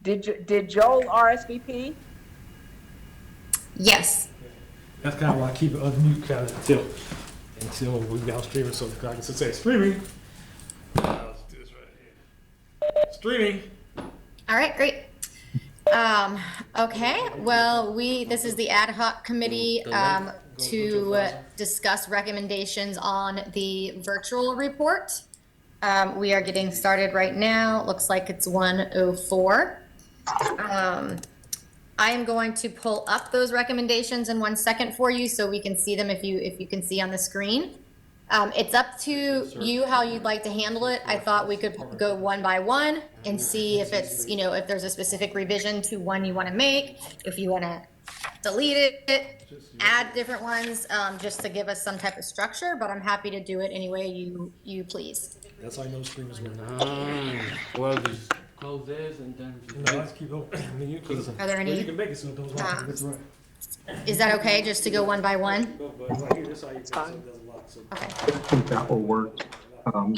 Did Joel RSVP? Yes. That's kind of why I keep it unmute kind of until we got streaming, so I can say streaming. Let's do this right here. Streaming. All right, great. Okay, well, this is the ad hoc committee to discuss recommendations on the virtual report. We are getting started right now. It looks like it's 1:04. I am going to pull up those recommendations in 1 second for you so we can see them if you can see on the screen. It's up to you how you'd like to handle it. I thought we could go one by one and see if it's, if there's a specific revision to one you want to make, if you want to delete it, add different ones, just to give us some type of structure, but I'm happy to do it any way you please. That's how I know streamers work. Well, just close this and then. No, let's keep open. Are there any? You can make it so it goes off. That's right. Is that okay, just to go one by one? Right here, this how you take it, so it does a lot. So Okay. I think that will work.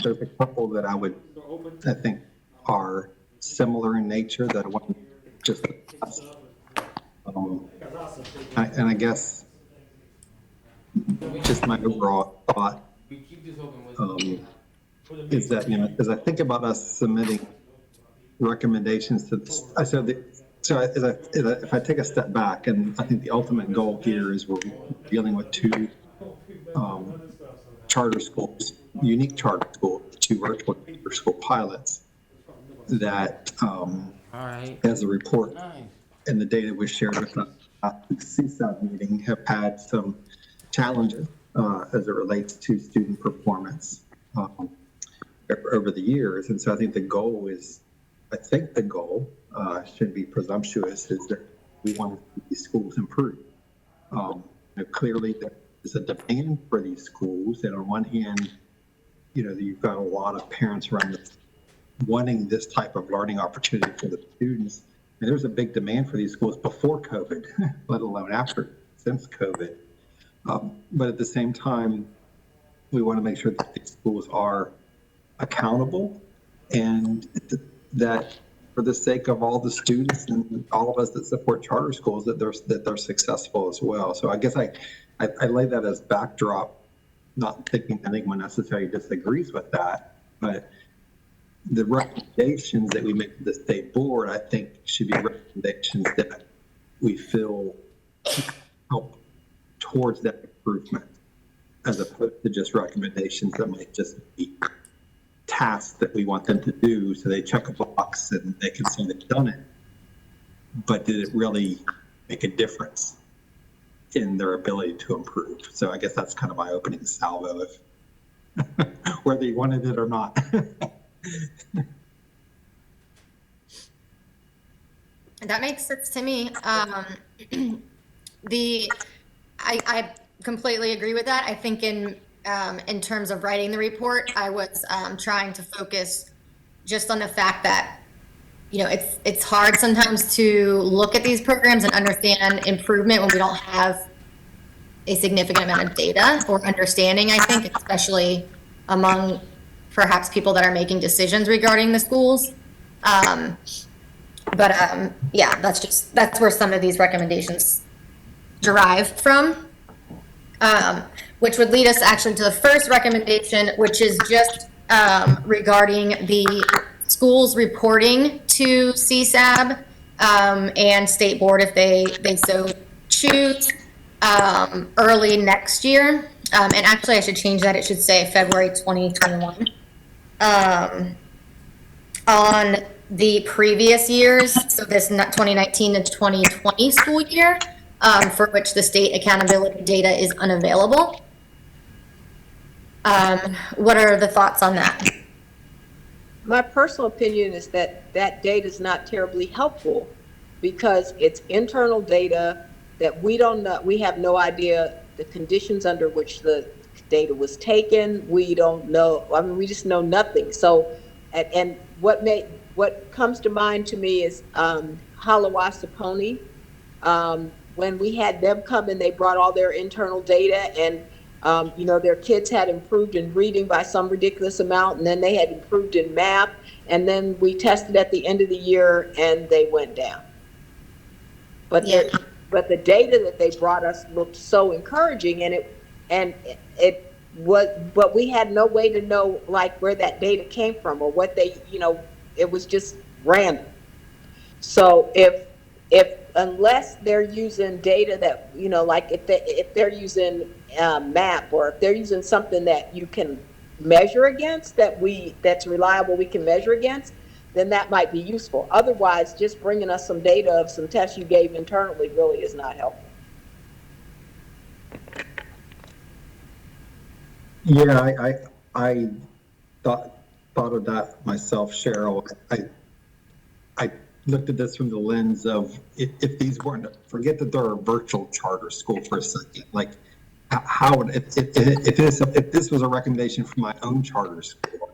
There's a couple that I think are similar in nature that I want to just discuss. And I guess just my overall thought We keep this open. is that, as I think about us submitting recommendations to this, if I take a step back, and I think the ultimate goal here is we're dealing with two charter schools, unique charter schools, two virtual charter school pilots that, as a report and the data we shared with the CSAB meeting, have had some challenges as it relates to student performance over the years. And so I think the goal should be presumptuous, is that we want to see these schools improve. Clearly there's a demand for these schools, and on one hand, you've got a lot of parents around this wanting this type of learning opportunity for the students. And there's a big demand for these schools before COVID, let alone since COVID. But at the same time, we want to make sure that these schools are accountable, and that for the sake of all the students and all of us that support charter schools, that they're successful as well. So I guess I lay that as backdrop, not thinking anyone necessarily disagrees with that, but the recommendations that we make to the state board, I think, should be recommendations that we feel help towards that improvement, as opposed to just recommendations that might just be tasks that we want them to do, so they check a box and they can say they've done it. But did it really make a difference in their ability to improve? So I guess that's kind of my opening salvo, if whether you wanted it or not. That makes sense to me. I completely agree with that. I think in terms of writing the report, I was trying to focus just on the fact that, it's hard sometimes to look at these programs and understand improvement when we don't have a significant amount of data or understanding, I think, especially among perhaps people that are making decisions regarding the schools. Yeah, that's where some of these recommendations derive from, which would lead us actually to the first recommendation, which is just regarding the schools reporting to CSAB and state board if they so choose early next year. And actually I should change that. It should say February 2021. On the previous years, so this 2019 to 2020 school year, for which the state accountability data is unavailable. What are the thoughts on that? My personal opinion is that data is not terribly helpful, because it's internal data that we don't know. We have no idea the conditions under which the data was taken. We don't know. I mean, we just know nothing. So, and what comes to mind to me is Halawasaponi. When we had them come and they brought all their internal data, and Their kids had improved in reading by some ridiculous amount, and then they had improved in math, and then we tested at the end of the year and they went down. But Yeah. but the data that they brought us looked so encouraging, and it was, but we had no way to know like where that data came from or what they, it was just random. So if unless they're using data that, like if they're using MAP, or if they're using something that you can measure against, that's reliable, we can measure against, then that might be useful. Otherwise, just bringing us some data of some tests you gave internally really is not helpful. Yeah, I thought of that myself, Cheryl. I looked at this from the lens of if these weren't, forget that they're a virtual charter school for a second. Like, how would if this was a recommendation for my own charter school,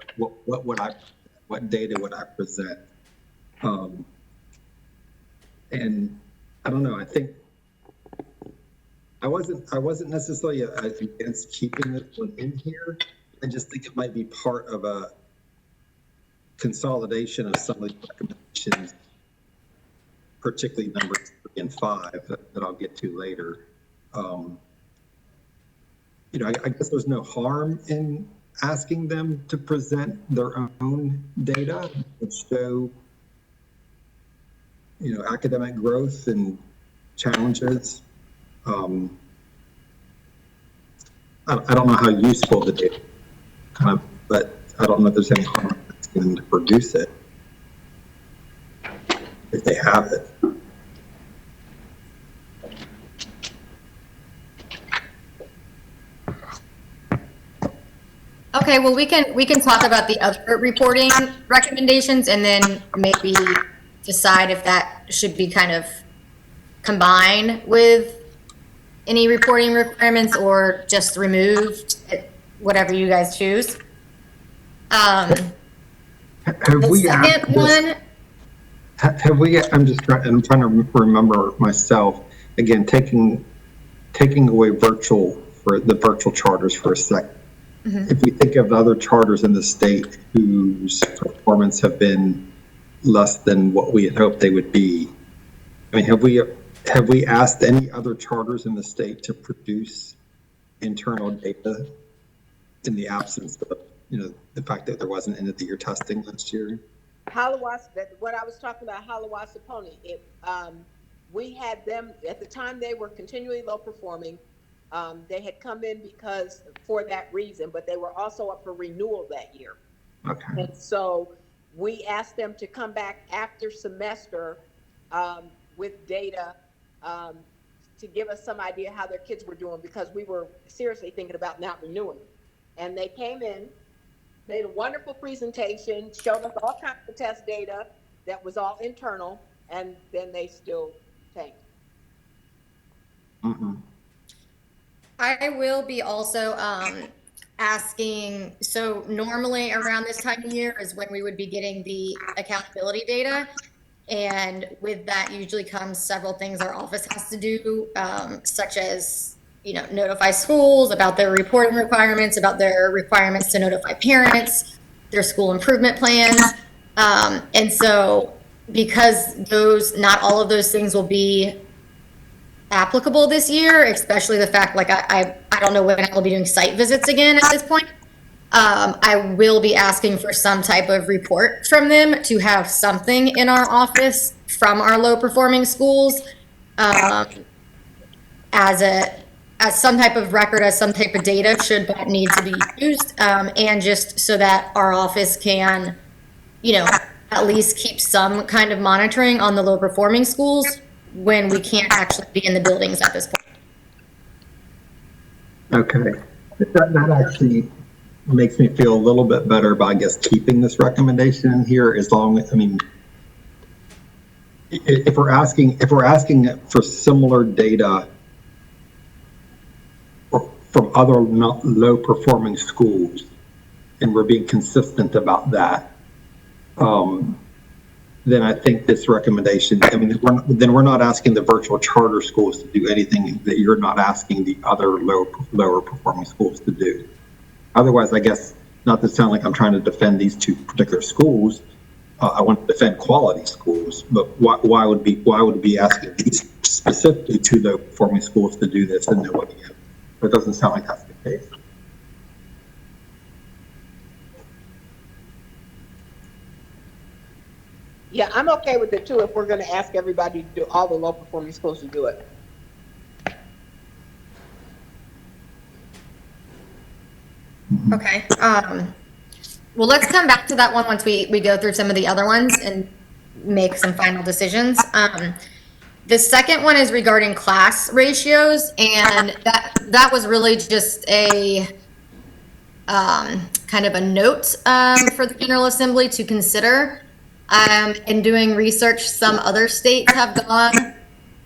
what data would I present? And I don't know. I think I wasn't necessarily against keeping this one in here. I just think it might be part of a consolidation of some of the recommendations, particularly numbers 3 and 5 that I'll get to later. I guess there's no harm in asking them to present their own data and show, academic growth and challenges. I don't know how useful the data but I don't know if there's any harm in asking them to produce it if they have it. Okay, well, we can talk about the other reporting recommendations and then maybe decide if that should be kind of combined with any reporting requirements or just removed, whatever you guys choose. Have The we second one, Have we? I'm trying to remember myself again. Taking away the virtual charters for a second. Mm-hmm. If we think of other charters in the state whose performance have been less than what we had hoped they would be, I mean, have we asked any other charters in the state to produce internal data in the absence of the fact that there wasn't end of the year testing last year? What I was talking about, Hiawassee, we had them at the time. They were continually low performing. They had come in for that reason, but they were also up for renewal that year. Okay. And so we asked them to come back after semester with data to give us some idea how their kids were doing, because we were seriously thinking about not renewing. And they came in, made a wonderful presentation, showed us all kinds of test data that was all internal, and then they still tanked. Mm-hmm. I will be also asking, so normally around this time of year is when we would be getting the accountability data. And with that usually comes several things our office has to do, such as, notify schools about their reporting requirements, about their requirements to notify parents, their school improvement plans. And so because not all of those things will be applicable this year, especially the fact, I don't know when I'll be doing site visits again at this point. I will be asking for some type of report from them to have something in our office from our low performing schools, as some type of record, as some type of data should that need to be used, and just so that our office can, at least keep some kind of monitoring on the low performing schools when we can't actually be in the buildings at this point. Okay, that actually makes me feel a little bit better about, I guess, keeping this recommendation in here, if we're asking for similar data from other low performing schools, and we're being consistent about that, then I think this recommendation, I mean, then we're not asking the virtual charter schools to do anything that you're not asking the other lower performing schools to do. Otherwise, I guess, not to sound like I'm trying to defend these two particular schools, I want to defend quality schools, but why would be asking these specifically two low performing schools to do this and nobody else? It doesn't sound like that's the case. Yeah, I'm okay with it too if we're gonna ask everybody to do, all the low performing schools to do it. Okay, well, let's come back to that one once we go through some of the other ones and make some final decisions. The second one is regarding class ratios, and that was really just a kind of a note for the General Assembly to consider. In doing research, some other states have gone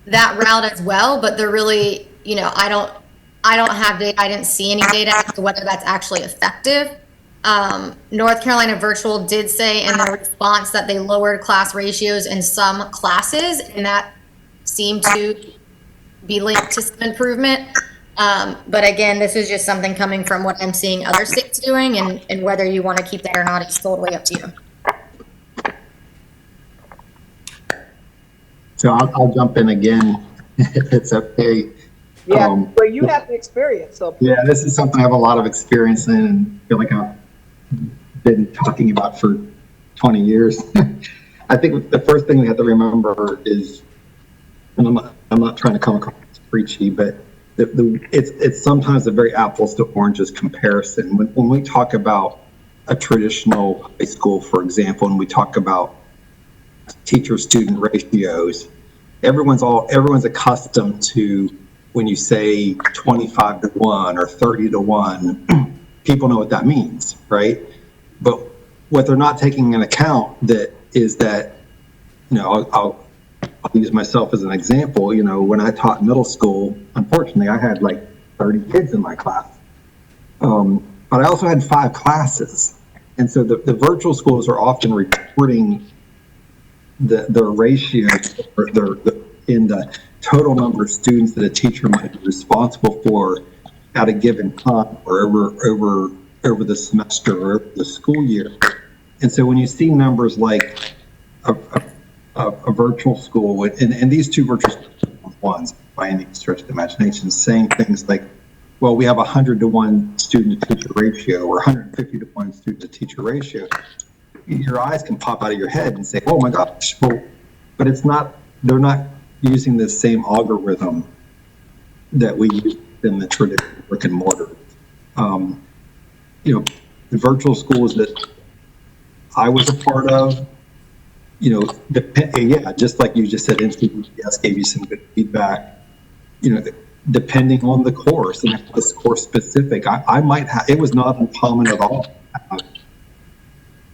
that route as well, but they're really, you know, I don't have data. I didn't see any data as to whether that's actually effective. North Carolina Virtual did say in their response that they lowered class ratios in some classes, and that seemed to be linked to some improvement. But again, this is just something coming from what I'm seeing other states doing, and whether you want to keep that or not is totally up to you. So I'll jump in again if it's okay. Yeah, but you have the experience, so. Yeah, this is something I have a lot of experience in and feel like I've been talking about for 20 years. I think the first thing we have to remember is, and I'm not trying to come across as preachy, but it's sometimes a very apples to oranges comparison. When we talk about a traditional high school, for example, and we talk about teacher-student ratios, everyone's accustomed to when you say 25 to 1 or 30 to 1, people know what that means, right? But what they're not taking into account is that, you know, I'll use myself as an example. You know, when I taught middle school, unfortunately, I had like 30 kids in my class. But I also had 5 classes. And so the virtual schools are often reporting the ratio in the total number of students that a teacher might be responsible for at a given time or over the semester or the school year. And so when you see numbers like a virtual school, and these two virtual ones by any stretch of the imagination, saying things like, well, we have 100 to 1 student to teacher ratio or 150 to 1 student to teacher ratio, your eyes can pop out of your head and say, oh my gosh, well, but they're not using the same algorithm that we use in the traditional brick and mortar. You know, the virtual schools that I was a part of, you know, just like you just said, NCBS gave you some good feedback, you know, depending on the course, and if it was course specific, I might have, it was not uncommon at all to have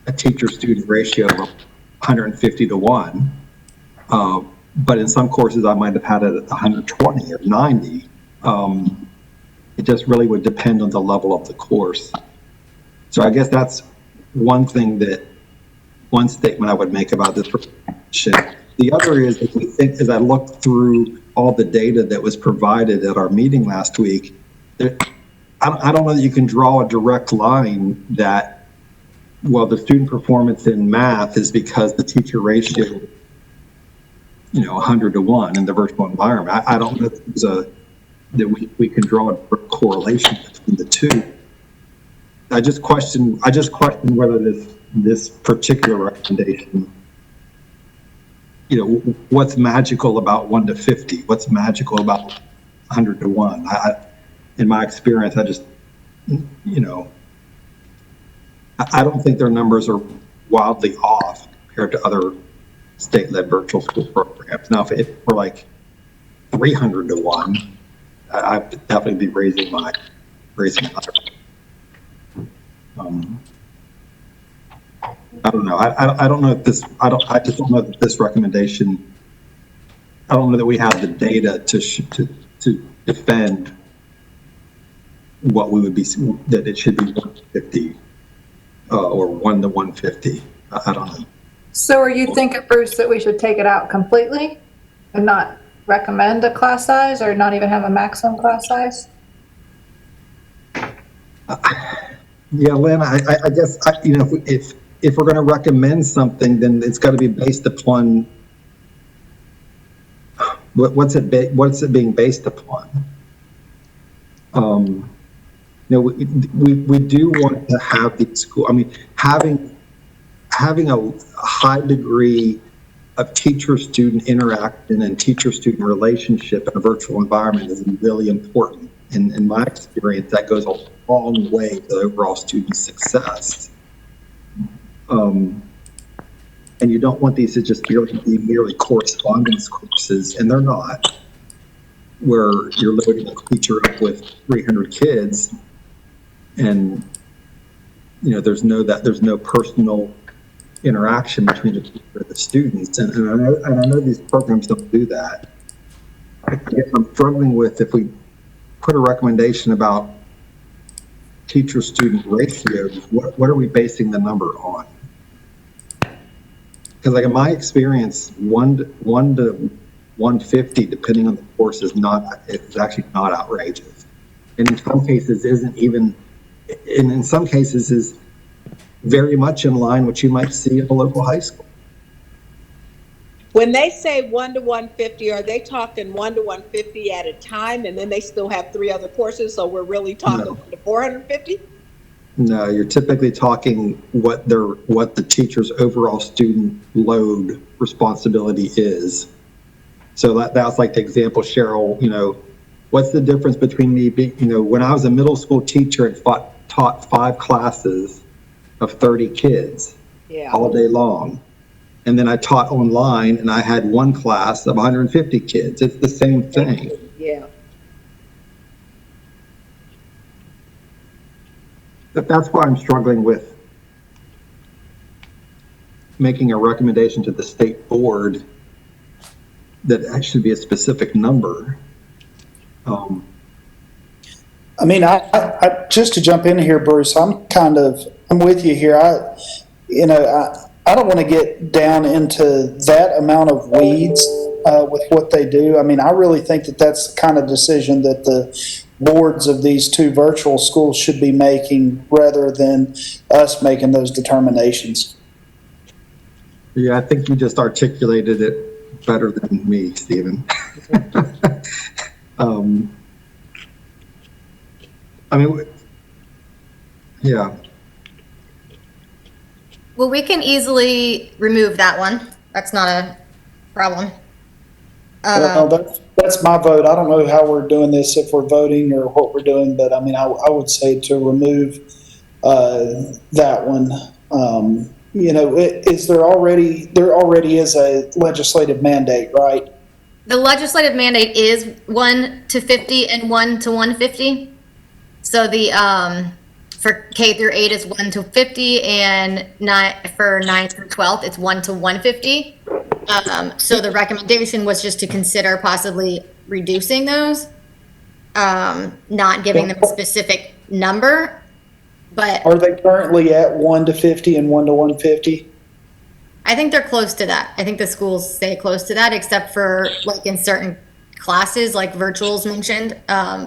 a teacher-student ratio of 150 to 1. But in some courses, I might have had it at 120 or 90. It just really would depend on the level of the course. So I guess that's one statement I would make about this presentation. The other is, if we think, as I looked through all the data that was provided at our meeting last week, I don't know that you can draw a direct line that, well, the student performance in math is because the teacher ratio, you know, 100 to 1 in the virtual environment. I don't know that we can draw a correlation between the two. I just question whether this particular recommendation, you know, what's magical about 1 to 50? What's magical about 100 to 1? In my experience, I just, you know, I don't think their numbers are wildly off compared to other state-led virtual school programs. Now, if we're like 300 to 1, I'd definitely be raising my. I don't know. I don't know if this. I just don't know that this recommendation. I don't know that we have the data to defend what we would be, that it should be 150 or 1 to 150. I don't know. So are you thinking, Bruce, that we should take it out completely and not recommend a class size or not even have a maximum class size? Yeah, Lynn, I guess, you know, if we're going to recommend something, then it's got to be based upon, what's it being based upon? You know, we do want to have these school, I mean, having a high degree of teacher-student interaction and teacher-student relationship in a virtual environment is really important. In my experience, that goes a long way to overall student success. And you don't want these to just be merely correspondence courses, and they're not, where you're loading a teacher up with 300 kids, and you know there's no personal interaction between the teacher and the students, and I know these programs don't do that. I guess I'm struggling with if we put a recommendation about teacher-student ratios, what are we basing the number on? Because like in my experience, 1 to 150, depending on the course, it's actually not outrageous. And in some cases isn't even, and in some cases is very much in line what you might see at a local high school. When they say 1 to 150, are they talking 1 to 150 at a time, and then they still have 3 other courses? So we're really talking 1 to 450? No, you're typically talking what the teacher's overall student load responsibility is. So that's like the example, Cheryl, you know, what's the difference between me being, you know, when I was a middle school teacher and taught 5 classes of 30 kids all day long. And then I taught online and I had 1 class of 150 kids. It's the same thing. Yeah. But that's why I'm struggling with making a recommendation to the state board that it should be a specific number. I mean, I just to jump in here, Bruce, I'm with you here. I don't want to get down into that amount of weeds with what they do. I mean, I really think that that's the kind of decision that the boards of these 2 virtual schools should be making rather than us making those determinations. Yeah, I think you just articulated it better than me, Stephen. I mean, yeah. Well, we can easily remove that one. That's not a problem. Well, that's my vote. I don't know how we're doing this, if we're voting or what we're doing, but I mean, I would say to remove that one. You know, there already is a legislative mandate, right? The legislative mandate is 1 to 50 and 1 to 150. So the for K through 8 is 1 to 50, and for 9 through 12 it's 1 to 150. So the recommendation was just to consider possibly reducing those, not giving them a specific number. But are they currently at 1 to 50 and 1 to 150? I think they're close to that. I think the schools stay close to that, except for like in certain classes, like virtuals mentioned,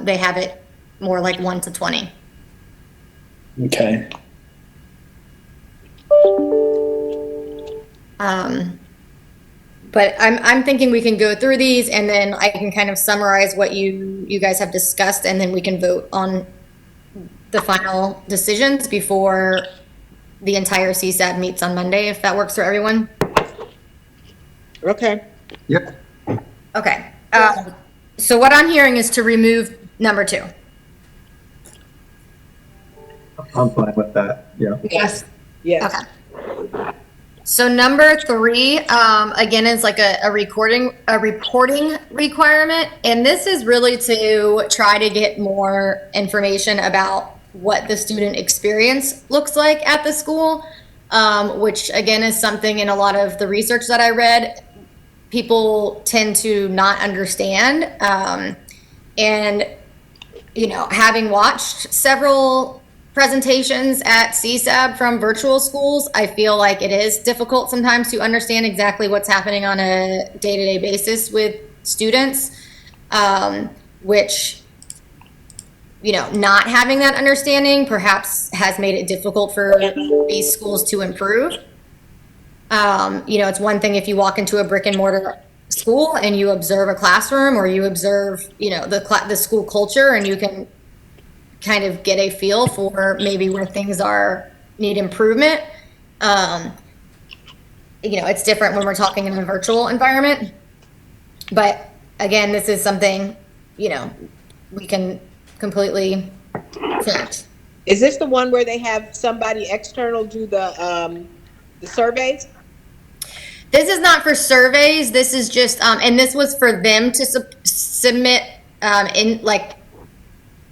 they have it more like 1 to 20. Okay. But I'm thinking we can go through these and then I can kind of summarize what you guys have discussed, and then we can vote on the final decisions before the entire CSAB meets on Monday, if that works for everyone. Okay. Yep. Okay. So what I'm hearing is to remove number 2. I'm fine with that. Yeah. Yes. Yes. Okay. So number 3, again, is like a reporting requirement. And this is really to try to get more information about what the student experience looks like at the school, which again is something in a lot of the research that I read, people tend to not understand. And, you know, having watched several presentations at CSAB from virtual schools, I feel like it is difficult sometimes to understand exactly what's happening on a day-to-day basis with students, which, not having that understanding perhaps has made it difficult for these schools to improve. It's one thing if you walk into a brick and mortar school and you observe a classroom, or you observe, the school culture, and you can kind of get a feel for maybe where things need improvement. It's different when we're talking in a virtual environment. But again, this is something, we can completely change. Is this the one where they have somebody external do the surveys? This is not for surveys. This is just, and this was for them to submit,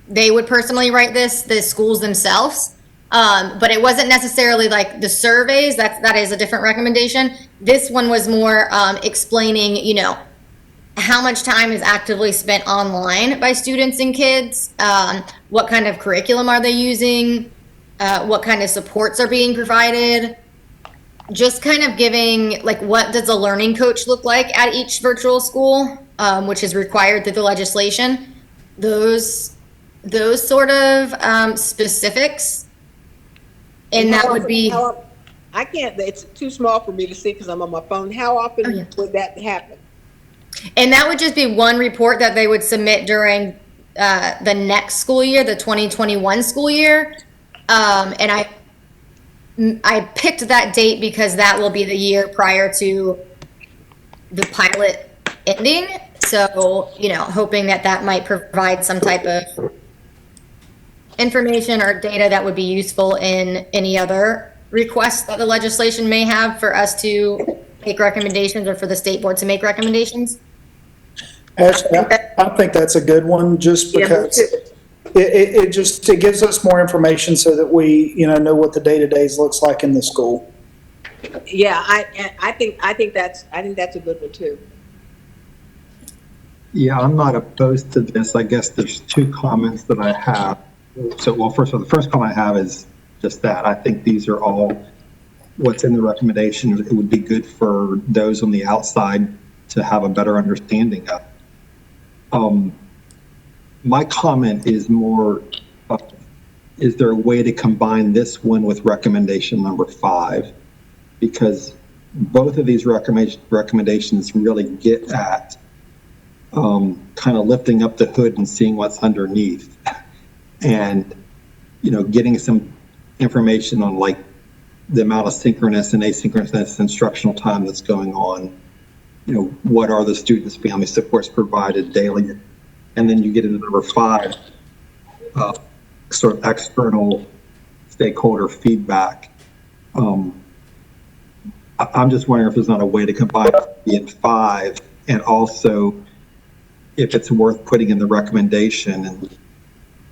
they would personally write the schools themselves. But it wasn't necessarily like the surveys. That is a different recommendation. This one was more explaining, how much time is actively spent online by students and kids, what kind of curriculum are they using, what kind of supports are being provided, just kind of giving, what does a learning coach look like at each virtual school, which is required through the legislation. Those sort of specifics. And that would be... I can't, it's too small for me to see because I'm on my phone. How often would that happen? And that would just be one report that they would submit during the next school year, the 2021 school year. And I picked that date because that will be the year prior to the pilot ending. So, hoping that might provide some type of information or data that would be useful in any other requests that the legislation may have for us to make recommendations, or for the state board to make recommendations. Actually, I think that's a good one, just because it gives us more information so that we, know what the day-to-days looks like in the school. Yeah, I think that's a good one too. Yeah, I'm not opposed to this. I guess there's two comments that I have. So, well, first of all, the first comment I have is just that. I think these are all what's in the recommendations. It would be good for those on the outside to have a better understanding of. My comment is more, is there a way to combine this one with recommendation number 5? Because both of these recommendations really get at kind of lifting up the hood and seeing what's underneath. And, getting some information on the amount of synchronous and asynchronous instructional time that's going on. What are the students' family supports provided daily? And then you get into number 5, sort of external stakeholder feedback. I'm just wondering if there's not a way to combine the in 5, and also if it's worth putting in the recommendation, and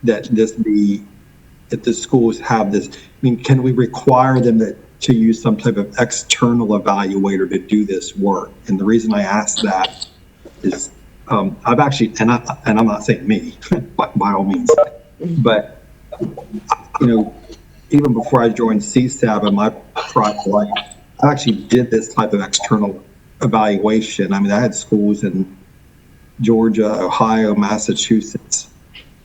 that if the schools have this. I mean, can we require them to use some type of external evaluator to do this work? And the reason I ask that is I've actually, and I'm not saying me, by all means, but even before I joined CSAB in my private life, I actually did this type of external evaluation. I mean, I had schools in Georgia, Ohio, Massachusetts,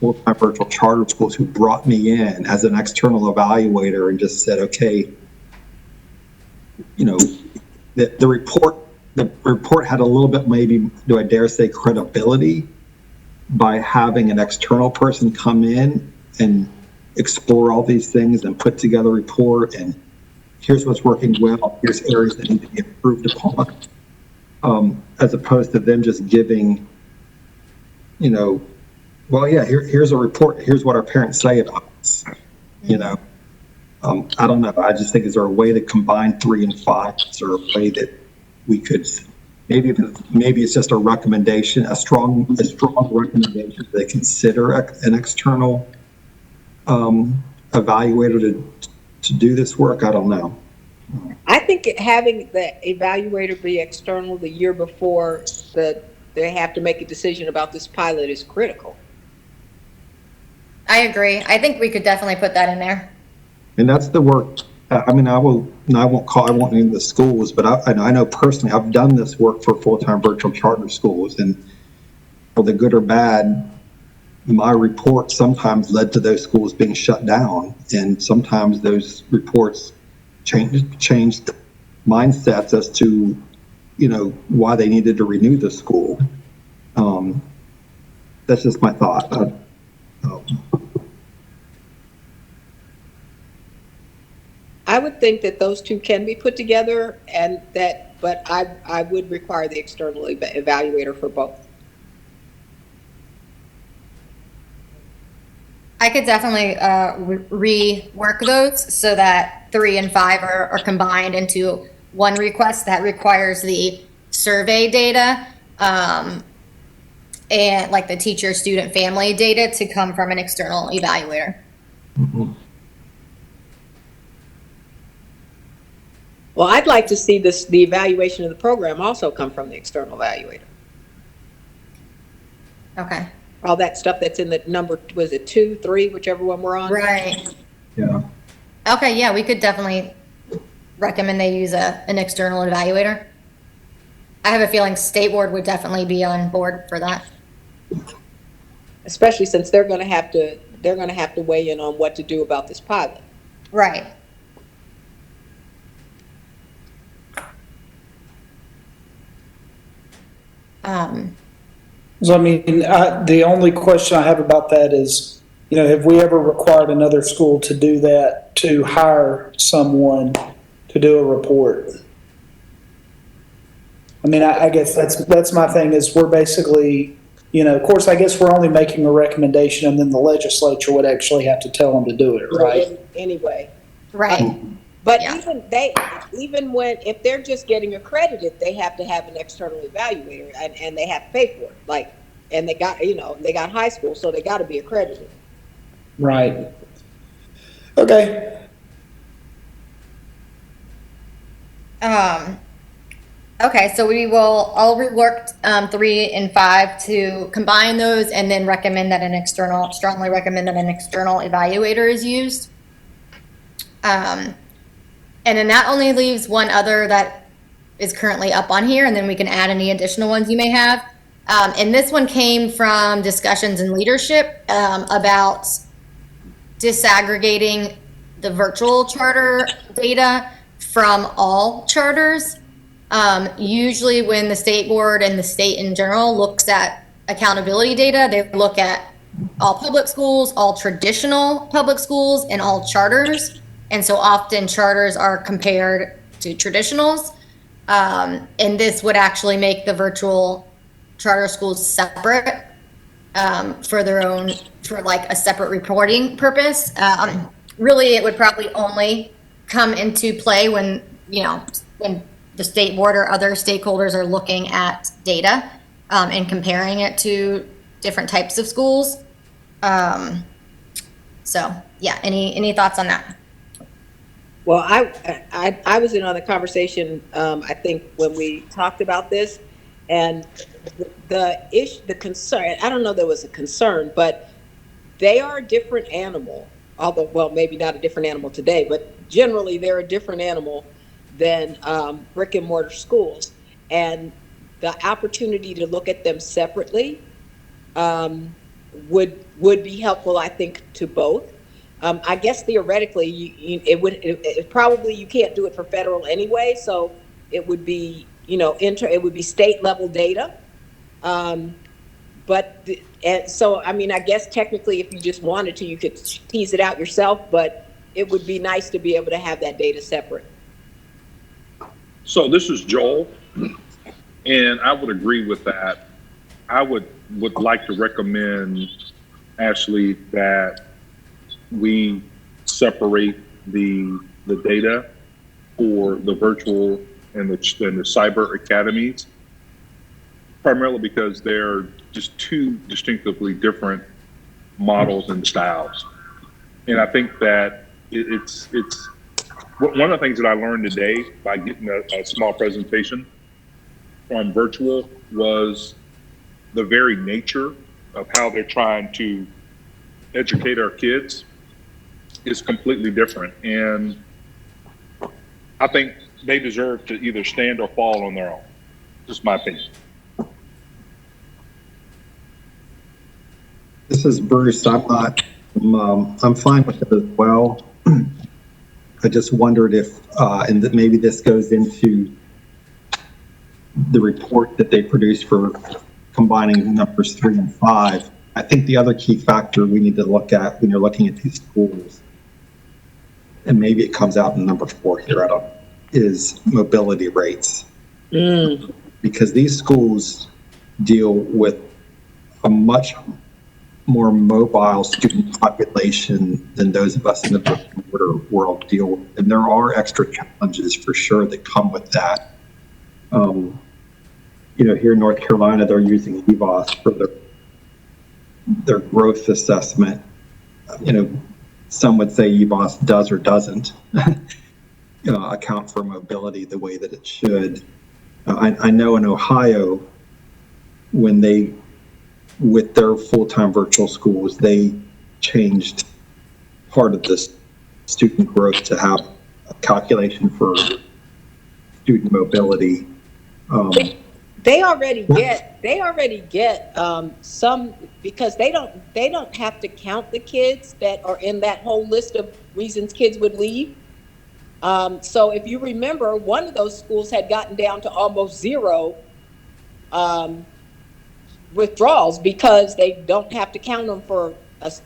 4 of my virtual charter schools who brought me in as an external evaluator and just said, okay, the report had a little bit, maybe, do I dare say, credibility by having an external person come in and explore all these things and put together a report, and here's what's working well, here's areas that need to be improved upon, as opposed to them just giving, well, yeah, here's a report, here's what our parents say about us, I don't know. I just think, is there a way to combine 3 and 5? Is there a way that we could, maybe it's just a recommendation, a strong recommendation to consider an external evaluator to do this work? I don't know. I think having the evaluator be external the year before they have to make a decision about this pilot is critical. I agree. I think we could definitely put that in there. And that's the work, I mean, I won't name the schools, but I know personally, I've done this work for full-time virtual charter schools, and for the good or bad, my report sometimes led to those schools being shut down, and sometimes those reports changed mindsets as to, why they needed to renew the school. That's just my thought. I would think that those two can be put together but I would require the external evaluator for both. I could definitely rework those so that 3 and 5 are combined into one request that requires the survey data and like the teacher, student, family data to come from an external evaluator. Well, I'd like to see the evaluation of the program also come from the external evaluator. Okay. All that stuff that's in the number, was it 2, 3, whichever one we're on? Right. Yeah. Okay, yeah, we could definitely recommend they use an external evaluator. I have a feeling State Board would definitely be on board for that. Especially since they're going to have to weigh in on what to do about this pilot. Right. So, I mean, the only question I have about that is, have we ever required another school to do that, to hire someone to do a report? I mean, I guess that's my thing, is we're basically, of course, I guess we're only making a recommendation, and then the legislature would actually have to tell them to do it, right? Anyway. Right. But Yeah. if they're just getting accredited, they have to have an external evaluator and they have to pay for it. And they got high school, so they got to be accredited. Right. Okay. Okay, so I'll rework 3 and 5 to combine those and then strongly recommend that an external evaluator is used. And then that only leaves one other that is currently up on here, and then we can add any additional ones you may have. And this one came from discussions in leadership about disaggregating the virtual charter data from all charters. Usually when the State Board and the state in general looks at accountability data, they look at all public schools, all traditional public schools, and all charters. And so often charters are compared to traditionals. And this would actually make the virtual charter schools separate for like a separate reporting purpose. Really, it would probably only come into play when the State Board or other stakeholders are looking at data and comparing it to different types of schools. So yeah, any thoughts on that? Well, I was in on the conversation, I think, when we talked about this, and the concern, I don't know there was a concern, but they are a different animal, although, well, maybe not a different animal today, but generally they're a different animal than brick and mortar schools. And the opportunity to look at them separately would be helpful, I think, to both. I guess theoretically, it probably, you can't do it for federal anyway, so it would be, it would be state level data. So, I mean, I guess technically, if you just wanted to, you could tease it out yourself, but it would be nice to be able to have that data separate. So this is Joel, and I would agree with that. I would like to recommend, Ashley, that we separate the data for the virtual and the cyber academies, primarily because they're just two distinctively different models and styles. And I think that it's one of the things that I learned today by getting a small presentation on virtual was the very nature of how they're trying to educate our kids is completely different. And I think they deserve to either stand or fall on their own. Just my opinion. This is Bruce. I'm fine with it as well. I just wondered if, and that maybe this goes into the report that they produced for combining numbers 3 and 5. I think the other key factor we need to look at when you're looking at these schools, and maybe it comes out in number 4 here, is mobility rates. Because these schools deal with a much more mobile student population than those of us in the brick and mortar world deal with. And there are extra challenges for sure that come with that. Here in North Carolina, they're using EVOS for their growth assessment. Some would say EVOS does or doesn't account for mobility the way that it should. I know in Ohio, when with their full-time virtual schools, they changed part of this student growth to have a calculation for student mobility. They already get some, because they don't have to count the kids that are in that whole list of reasons kids would leave. So if you remember, one of those schools had gotten down to almost 0 withdrawals because they don't have to count them for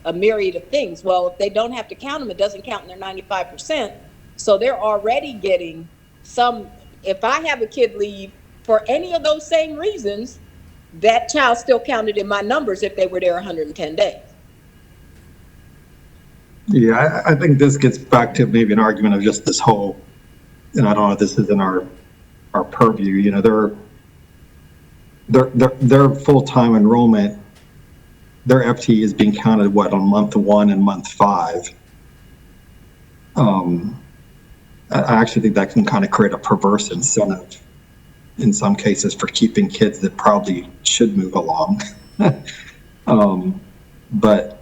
a myriad of things. Well, if they don't have to count them, it doesn't count in their 95%. So they're already getting some. If I have a kid leave for any of those same reasons, that child still counted in my numbers if they were there 110 days. Yeah, I think this gets back to maybe an argument of just this whole, and I don't know if this is in our purview, their full-time enrollment, their FTE is being counted, on month 1 and month 5. I actually think that can kind of create a perverse incentive in some cases for keeping kids that probably should move along. But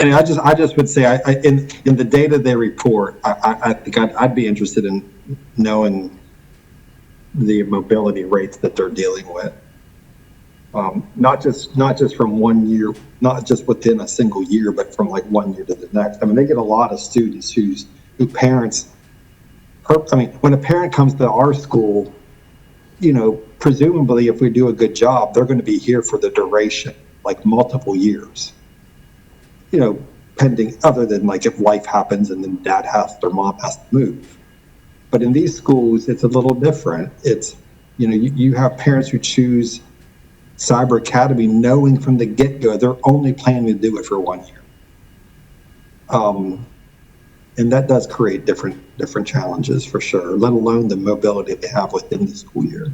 and I just would say, in the data they report, I think I'd be interested in knowing the mobility rates that they're dealing with. Not just from 1 year, not just within a single year, but from like 1 year to the next. I mean, they get a lot of students who parents. When a parent comes to our school, presumably if we do a good job, they're going to be here for the duration, like multiple years. Pending, other than like if life happens and then dad or mom has to move. But in these schools, it's a little different. It's, you have parents who choose Cyber Academy knowing from the get-go they're only planning to do it for 1 year. And that does create different challenges for sure, let alone the mobility they have within the school year.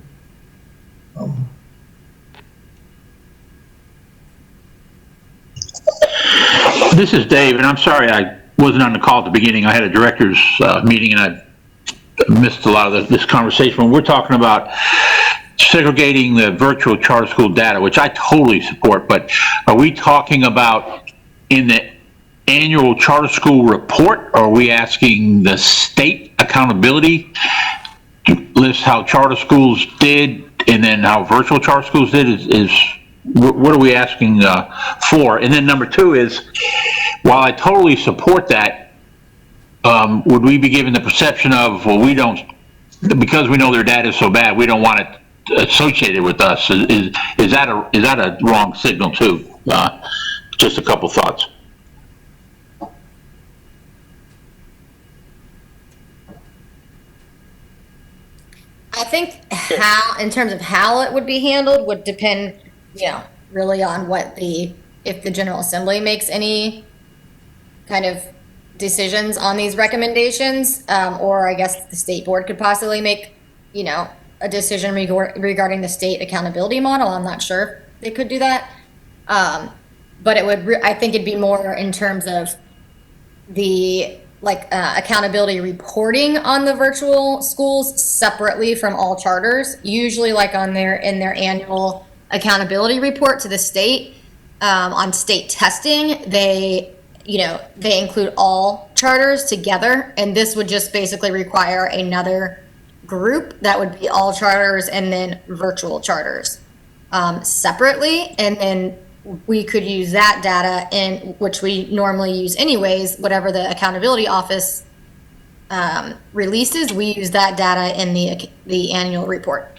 This is Dave, and I'm sorry I wasn't on the call at the beginning. I had a director's meeting, and I missed a lot of this conversation. When we're talking about segregating the virtual charter school data, which I totally support, but are we talking about in the annual charter school report, or are we asking the state accountability to list how charter schools did and then how virtual charter schools did? What are we asking for? And then number 2 is, while I totally support that, would we be given the perception of, well, we don't, because we know their data is so bad, we don't want it associated with us? Is that a wrong signal too? Just a couple thoughts. I think in terms of how it would be handled would depend, really on if the General Assembly makes any kind of decisions on these recommendations, or I guess the state board could possibly make, a decision regarding the state accountability model. I'm not sure if they could do that. But it would, I think it'd be more in terms of the accountability reporting on the virtual schools separately from all charters, usually in their annual accountability report to the state. on state testing, they include all charters together, and this would just basically require another group that would be all charters and then virtual charters separately, and then we could use that data, in which we normally use anyways, whatever the accountability office releases, we use that data in the annual report.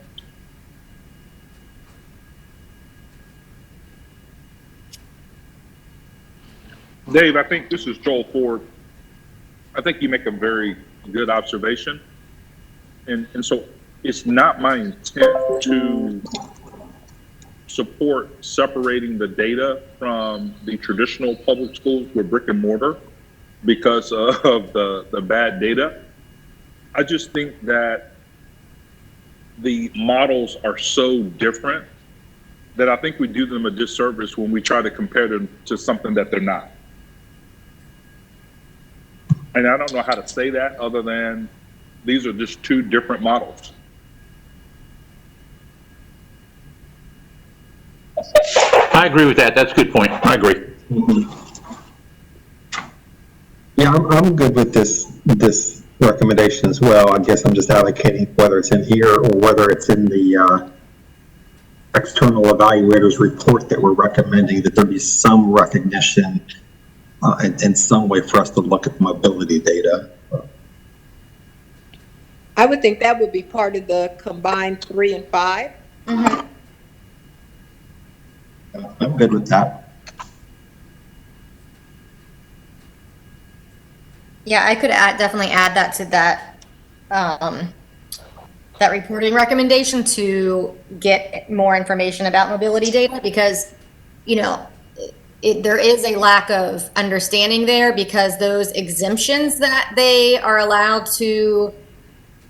Dave, I think this is Joel Ford. I think you make a very good observation. And so it's not my intent to support separating the data from the traditional public schools with brick and mortar because of the bad data. I just think that the models are so different that I think we do them a disservice when we try to compare them to something that they're not. And I don't know how to say that other than these are just two different models. I agree with that. That's a good point. I agree. Yeah, I'm good with this recommendation as well. I guess I'm just allocating whether it's in here or whether it's in the external evaluators report that we're recommending that there be some recognition in some way for us to look at the mobility data. I would think that would be part of the combined 3 and 5. Mm-hmm. I'm good with that. Yeah, I could definitely add that to that reporting recommendation to get more information about mobility data, because, there is a lack of understanding there, because those exemptions that they are allowed to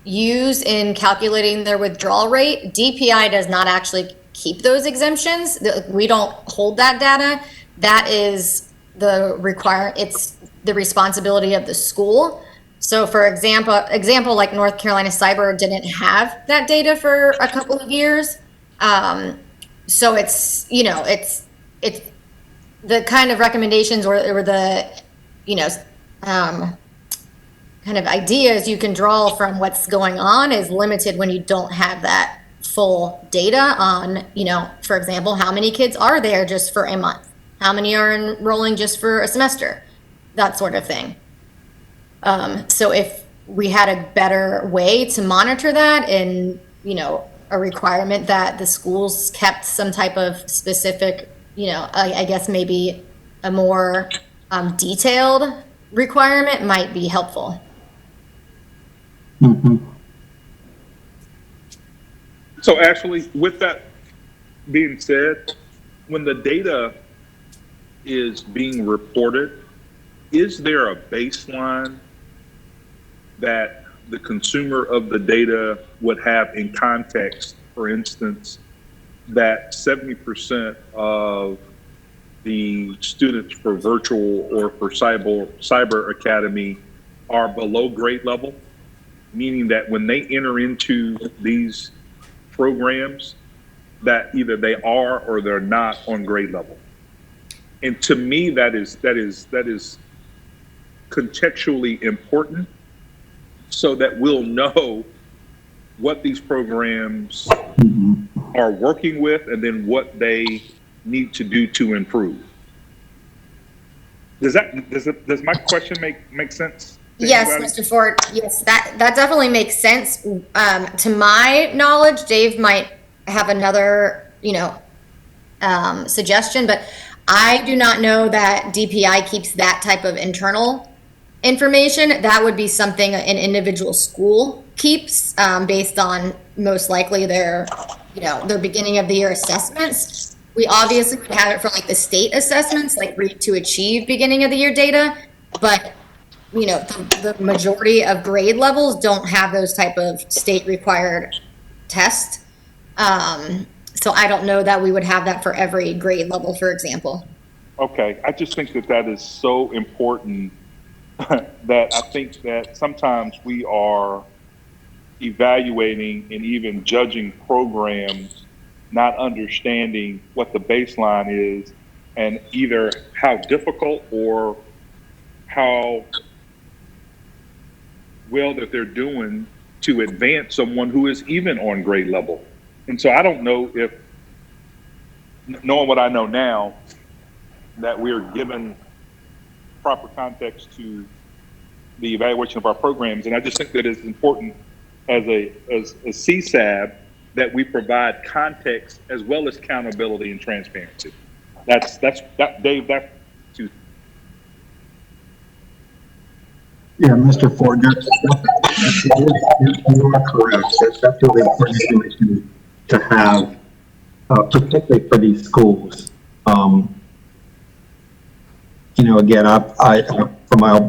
use in calculating their withdrawal rate, DPI does not actually keep those exemptions. We don't hold that data. That is it's the responsibility of the school. So for example, like North Carolina Cyber didn't have that data for a couple of years. So it's the kind of recommendations or the, kind of ideas you can draw from what's going on is limited when you don't have that full data on, for example, how many kids are there just for a month? How many are enrolling just for a semester? That sort of thing. So if we had a better way to monitor that, and, a requirement that the schools kept some type of specific, I guess maybe a more detailed requirement might be helpful. Mm-hmm. So actually, with that being said, when the data is being reported, is there a baseline that the consumer of the data would have in context? For instance, that 70% of the students for virtual or for cyber academy are below grade level, meaning that when they enter into these programs, that either they are or they're not on grade level. And to me, that is contextually important, so that we'll know what these programs are working with and then what they need to do to improve. Does my question make sense? Yes, Mr. Ford. Yes, that definitely makes sense. To my knowledge, Dave might have another, suggestion, but I do not know that DPI keeps that type of internal information. That would be something an individual school keeps, based on most likely their beginning of the year assessments. We obviously would have it for like the state assessments, like Read to Achieve beginning of the year data, but the majority of grade levels don't have those type of state required tests. So I don't know that we would have that for every grade level, for example. Okay, I just think that is so important that I think that sometimes we are evaluating and even judging programs not understanding what the baseline is and either how difficult or how well that they're doing to advance someone who is even on grade level. And so I don't know if, knowing what I know now, that we're given proper context to the evaluation of our programs. And I just think that it's important as a CSAB that we provide context as well as accountability and transparency. That's Dave, that's to. Yeah, Mr. Ford, you are correct. That's really important information to have, particularly for these schools. You know, again,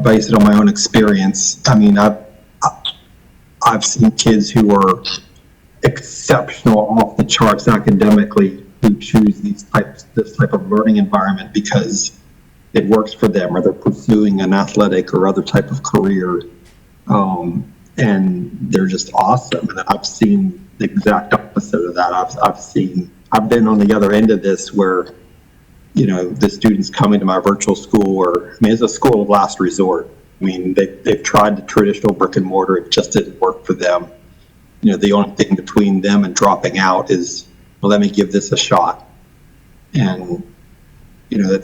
based it on my own experience. I mean, I've seen kids who are exceptional, off the charts academically, who choose this type of learning environment because it works for them, or they're pursuing an athletic or other type of career, and they're just awesome. And I've seen the exact opposite of that. I've been on the other end of this where, you know, the students coming to my virtual school, it's a school of last resort. I mean, they've tried the traditional brick and mortar, it just didn't work for them. You know, the only thing between them and dropping out is, well, let me give this a shot. And, you know,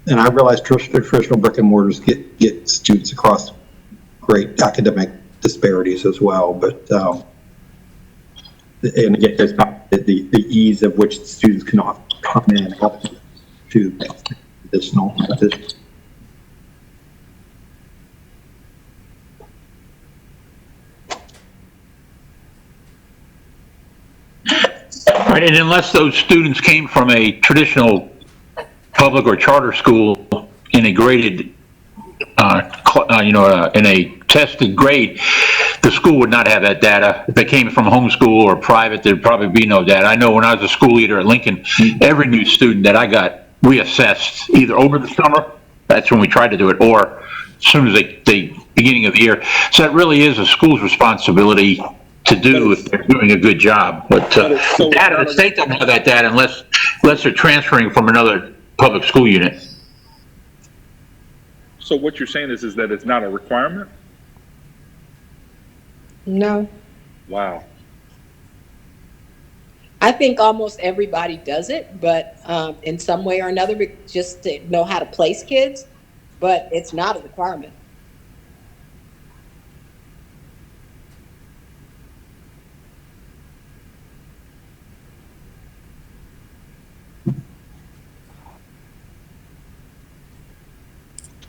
and I realize traditional brick and mortars get students across great academic disparities as well. But, and again, there's the ease of which students can come in and help to additional. Right, and unless those students came from a traditional public or charter school in a graded, in a tested grade, the school would not have that data. If they came from homeschool or private, there'd probably be no data. I know when I was a school leader at Lincoln, every new student that I got, we assessed either over the summer, that's when we tried to do it, or as soon as the beginning of the year. So it really is a school's responsibility to do if they're doing a good job. But the state doesn't have that data unless they're transferring from another public school unit. So what you're saying is that it's not a requirement? No. Wow. I think almost everybody does it, but in some way or another, just to know how to place kids, but it's not a requirement.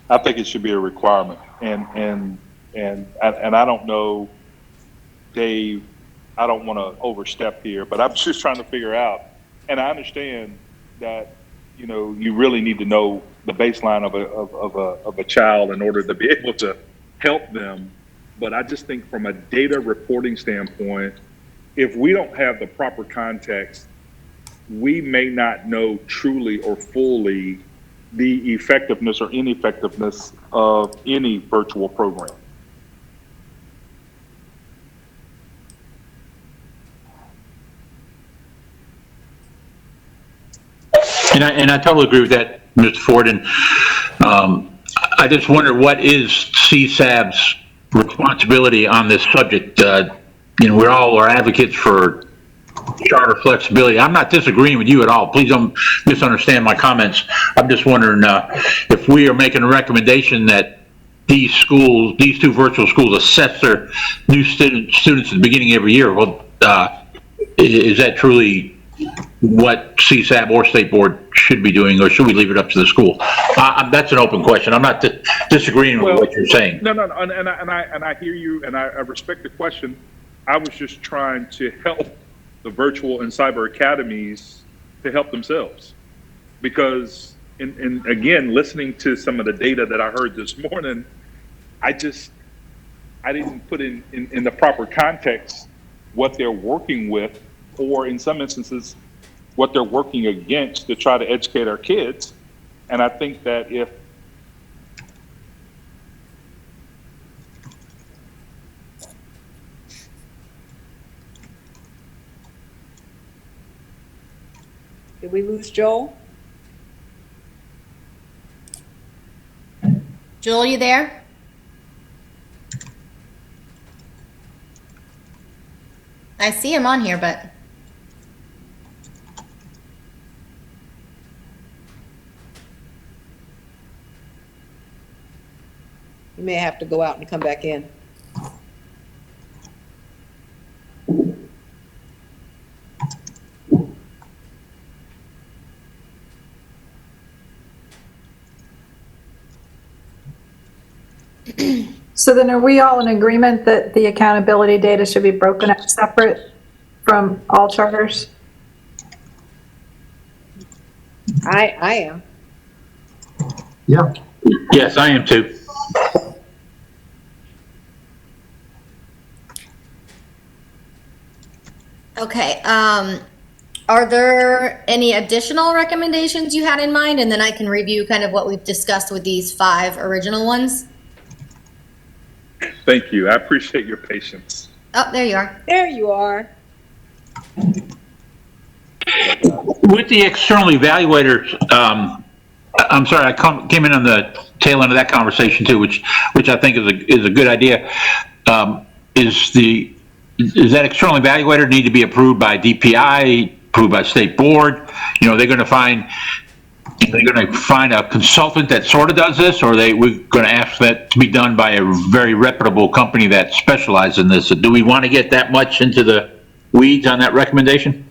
I think it should be a requirement, and I don't know, Dave. I don't want to overstep here, but I'm just trying to figure out. And I understand that, you know, you really need to know the baseline of a child in order to be able to help them. But I just think from a data reporting standpoint, if we don't have the proper context, we may not know truly or fully the effectiveness or ineffectiveness of any virtual program. And I totally agree with that, Mr. Ford. And I just wonder, what is CSAB's responsibility on this subject? You know, we all are advocates for charter flexibility. I'm not disagreeing with you at all. Please don't misunderstand my comments. I'm just wondering if we are making a recommendation that these two virtual schools, assess their new students at the beginning of every year. Well, is that truly what CSAB or state board should be doing, or should we leave it up to the school? That's an open question. I'm not disagreeing with what you're saying. No, and I hear you, and I respect the question. I was just trying to help the virtual and cyber academies to help themselves, because in again, listening to some of the data that I heard this morning, I didn't put in the proper context what they're working with, or in some instances, what they're working against to try to educate our kids. And I think that if Did we lose Joel? Joel, you there? I see him on here, but You may have to go out and come back in. So then are we all in agreement that the accountability data should be broken out separate from all charters? I am. Yeah, Yes, I am too. okay. Are there any additional recommendations you had in mind? And then I can review kind of what we've discussed with these 5 original ones. Thank you. I appreciate your patience. Oh, there you are. There you are. With the external evaluators, I'm sorry, I came in on the tail end of that conversation too, which I think is a good idea. Does that external evaluator need to be approved by DPI, approved by state board? You know, they're going to find a consultant that sort of does this, or we're going to ask that to be done by a very reputable company that specializes in this? Do we want to get that much into the weeds on that recommendation?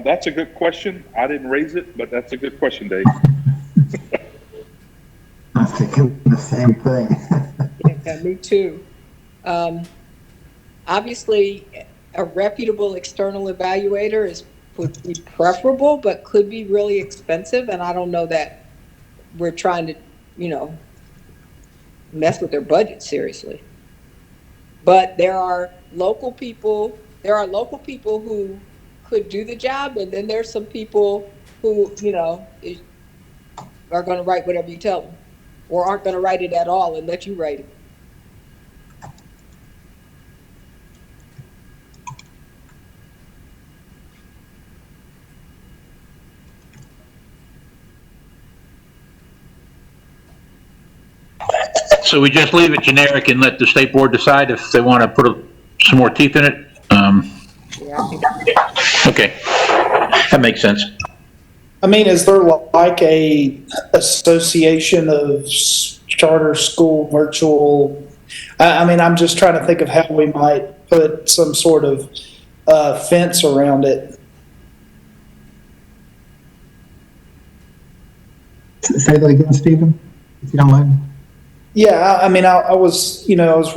That's a good question. I didn't raise it, but that's a good question, Dave. I was thinking the same thing. Yeah, me too. Obviously, a reputable external evaluator would be preferable, but could be really expensive. And I don't know that we're trying to, mess with their budget seriously. But there are local people who could do the job, and then there's some people who, are going to write whatever you tell them, or aren't going to write it at all and let you write it. So we just leave it generic and let the state board decide if they want to put some more teeth in it? Yeah, I think Okay, that makes sense. I mean, is there like a association of charter school virtual? I mean, I'm just trying to think of how we might put some sort of fence around it. Say that again, Stephen, if you don't mind. Yeah, I mean, I was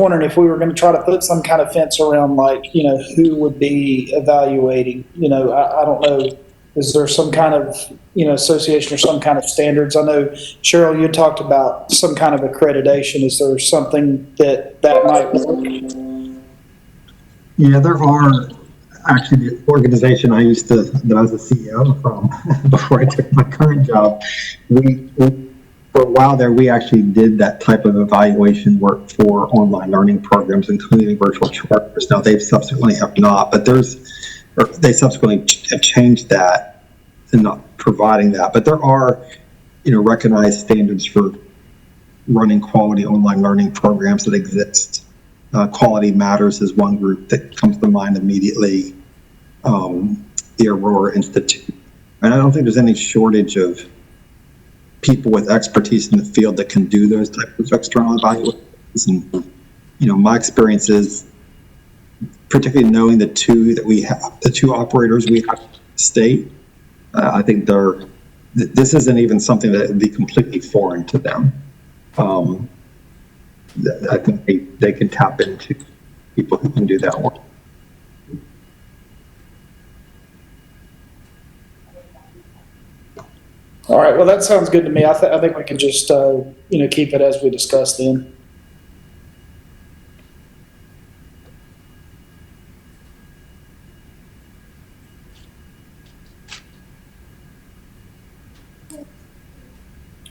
wondering if we were going to try to put some kind of fence around, like, who would be evaluating. I don't know. Is there some kind of, association or some kind of standards? I know, Cheryl, you talked about some kind of accreditation. Is there something that might work? Yeah, there are actually the organization that I was the CEO from before I took my current job. We for a while there, we actually did that type of evaluation work for online learning programs, including virtual charters. Now they subsequently have not, but they subsequently have changed that and not providing that. But there are, recognized standards for running quality online learning programs that exist. Quality Matters is one group that comes to mind immediately. The Aurora Institute, and I don't think there's any shortage of people with expertise in the field that can do those types of external evaluations. And, my experience is, particularly knowing the two operators we have in the state, I think this isn't even something that would be completely foreign to them. I think they can tap into people who can do that work. All right. Well, that sounds good to me. I think we can just, keep it as we discussed then.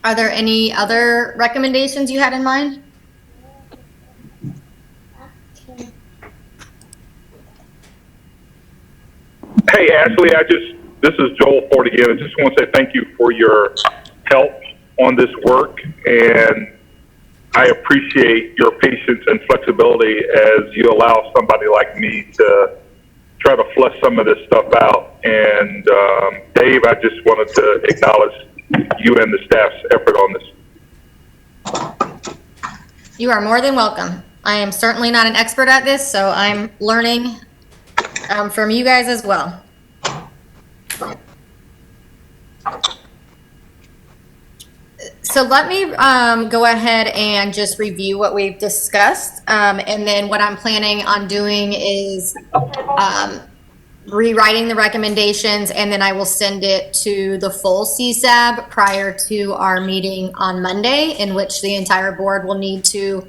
Are there any other recommendations you had in mind? Hey, Ashley, this is Joel Ford again. I just want to say thank you for your help on this work, and I appreciate your patience and flexibility as you allow somebody like me to try to flush some of this stuff out. And Dave, I just wanted to acknowledge you and the staff's effort on this. You are more than welcome. I am certainly not an expert at this, so I'm learning from you guys as well. So let me go ahead and just review what we've discussed. And then what I'm planning on doing is rewriting the recommendations, and then I will send it to the full CSAB prior to our meeting on Monday, in which the entire board will need to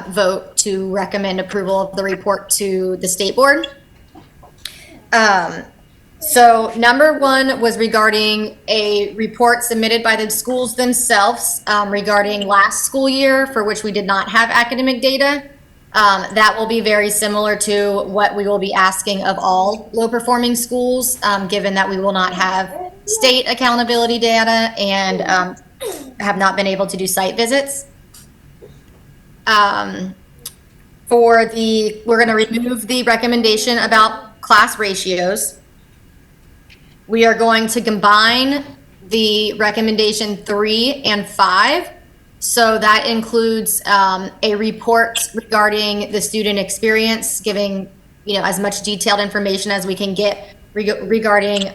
vote to recommend approval of the report to the state board. So number one was regarding a report submitted by the schools themselves regarding last school year, for which we did not have academic data. That will be very similar to what we will be asking of all low-performing schools, given that we will not have state accountability data and have not been able to do site visits. We're going to remove the recommendation about class ratios. We are going to combine the recommendation 3 and 5. So that includes a report regarding the student experience, giving as much detailed information as we can get regarding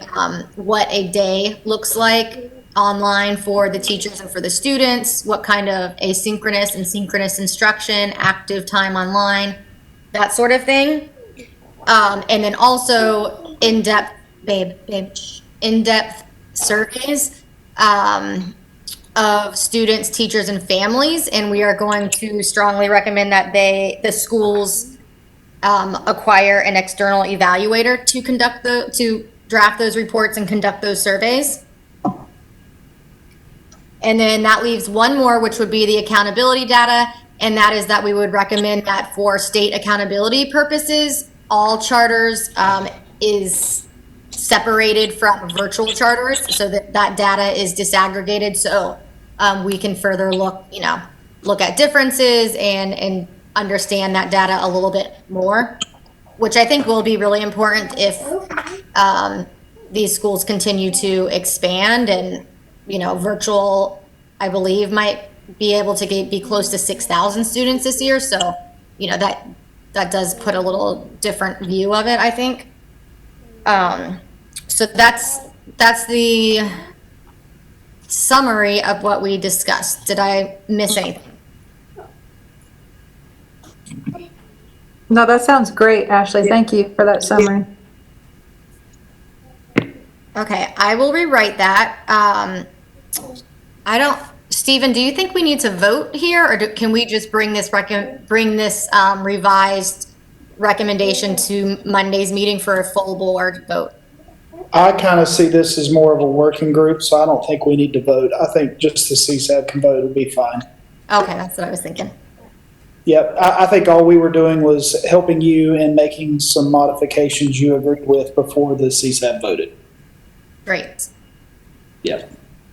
what a day looks like online for the teachers and for the students, what kind of asynchronous and synchronous instruction, active time online, that sort of thing. And then also in-depth surveys of students, teachers, and families, and we are going to strongly recommend that the schools acquire an external evaluator to draft those reports and conduct those surveys. And then that leaves one more, which would be the accountability data, and that is that we would recommend that for state accountability purposes, all charters is separated from virtual charters, so that data is disaggregated, so we can further look at differences and understand that data a little bit more, which I think will be really important if these schools continue to expand. And virtual, I believe, might be able to be close to 6,000 students this year, so that does put a little different view of it, I think. So that's the summary of what we discussed. Did I miss anything? No, that sounds great, Ashley. Thank you for that summary. Okay, I will rewrite that. Stephen, do you think we need to vote here, or can we just bring this revised recommendation to Monday's meeting for a full board vote? I kind of see this as more of a working group, so I don't think we need to vote. I think just the CSAB can vote, it'll be fine. Okay, that's what I was thinking. Yep, I think all we were doing was helping you and making some modifications you agreed with before the CSAB voted. Great. Yep.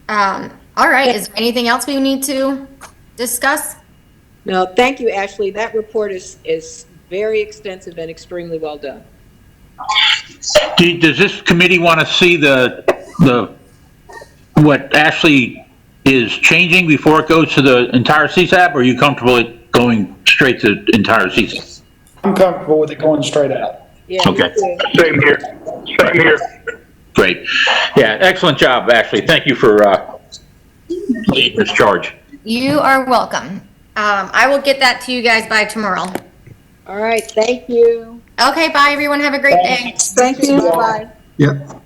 All right, is there anything else we need to discuss? No, thank you, Ashley. That report is very extensive and extremely well done. Does this committee want to see what Ashley is changing before it goes to the entire CSAB, or are you comfortable with going straight to the entire CSAB? I'm comfortable with it going straight out. Yeah. Okay. Same here. Same here. Great. Yeah, excellent job, Ashley. Thank you for leading this charge. You are welcome. I will get that to you guys by tomorrow. All right, thank you. Okay, bye everyone. Have a great day. Thank you. Bye. Yep.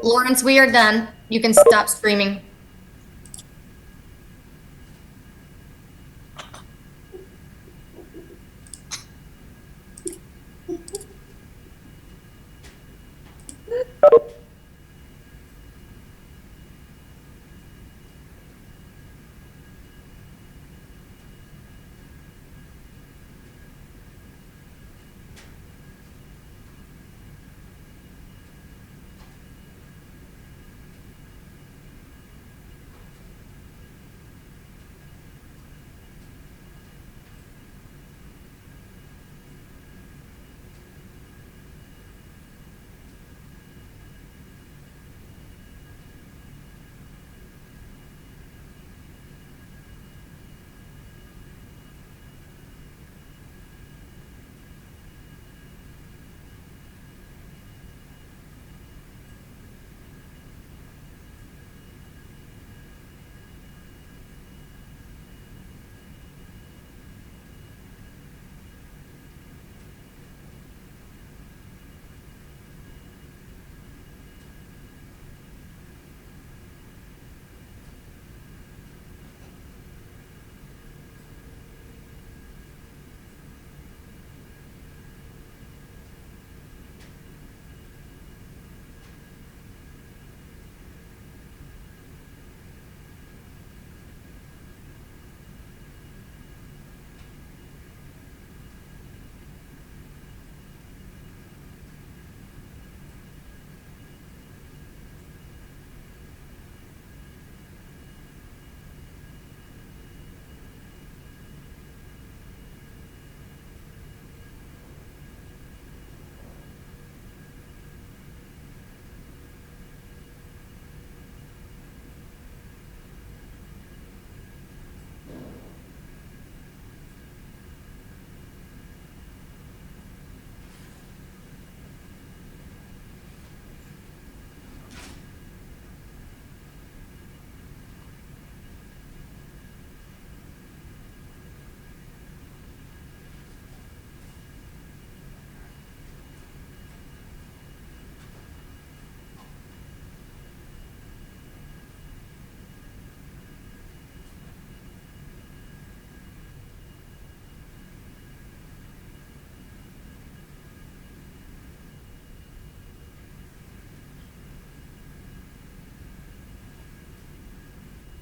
Lawrence, we are done. You can stop screaming.